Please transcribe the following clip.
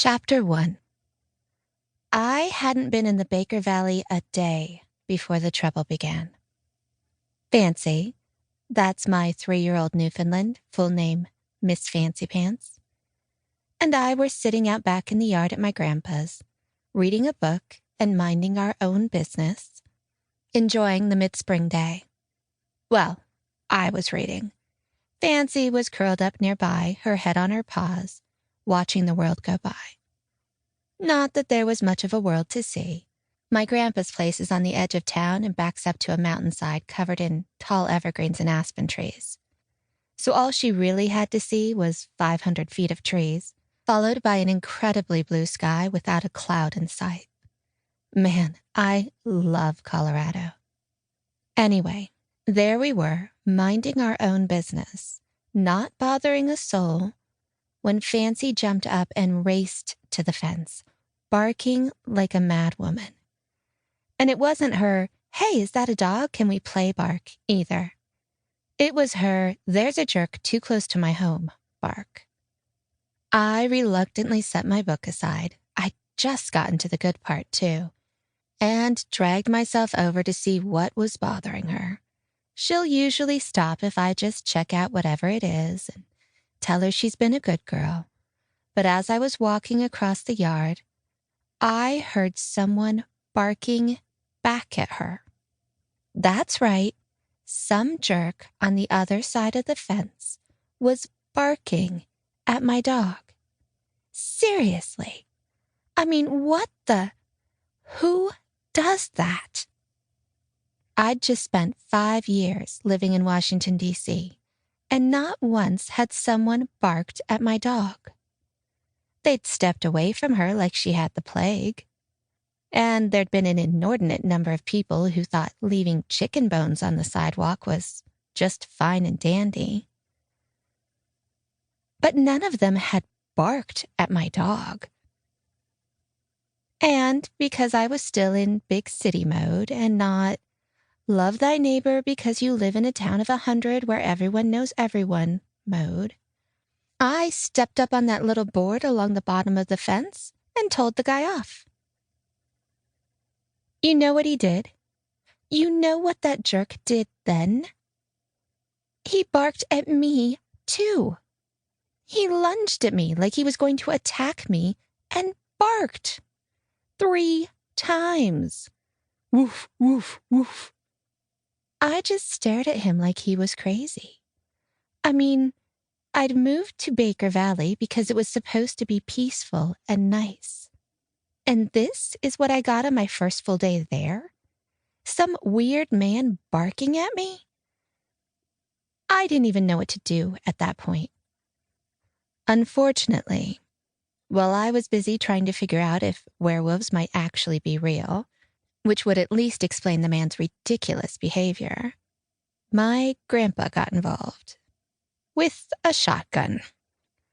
Chapter 1. I hadn't been in the Baker Valley a day before the trouble began. Fancy, that's my 3-year-old Newfoundland, full name Miss Fancypants, and I were sitting out back in the yard at my grandpa's, reading a book and minding our own business, enjoying the mid-spring day. Well, I was reading. Fancy was curled up nearby, her head on her paws, watching the world go by. Not that there was much of a world to see. My grandpa's place is on the edge of town and backs up to a mountainside covered in tall evergreens and aspen trees. So all she really had to see was 500 feet of trees, followed by an incredibly blue sky without a cloud in sight. Man, I love Colorado. Anyway, there we were, minding our own business, not bothering a soul, when Fancy jumped up and raced to the fence, barking like a mad woman. And it wasn't her, "Hey, is that a dog? Can we play?" bark either. It was her, "There's a jerk too close to my home" bark. I reluctantly set my book aside. I'd just gotten to the good part, too, and dragged myself over to see what was bothering her. She'll usually stop if I just check out whatever it is and tell her she's been a good girl. But as I was walking across the yard, I heard someone barking back at her. That's right. Some jerk on the other side of the fence was barking at my dog. Seriously. I mean, who does that? I'd just spent 5 years living in Washington, D.C., and not once had someone barked at my dog. They'd stepped away from her like she had the plague. And there'd been an inordinate number of people who thought leaving chicken bones on the sidewalk was just fine and dandy. But none of them had barked at my dog. And because I was still in big city mode and not love thy neighbor because you live in a town of 100 where everyone knows everyone mode, I stepped up on that little board along the bottom of the fence and told the guy off. You know what he did? You know what that jerk did then? He barked at me, too. He lunged at me like he was going to attack me and barked 3 times. Woof, woof, woof. I just stared at him like he was crazy. I mean, I'd moved to Baker Valley because it was supposed to be peaceful and nice. And this is what I got on my first full day there? Some weird man barking at me? I didn't even know what to do at that point. Unfortunately, while I was busy trying to figure out if werewolves might actually be real, which would at least explain the man's ridiculous behavior, my grandpa got involved with a shotgun.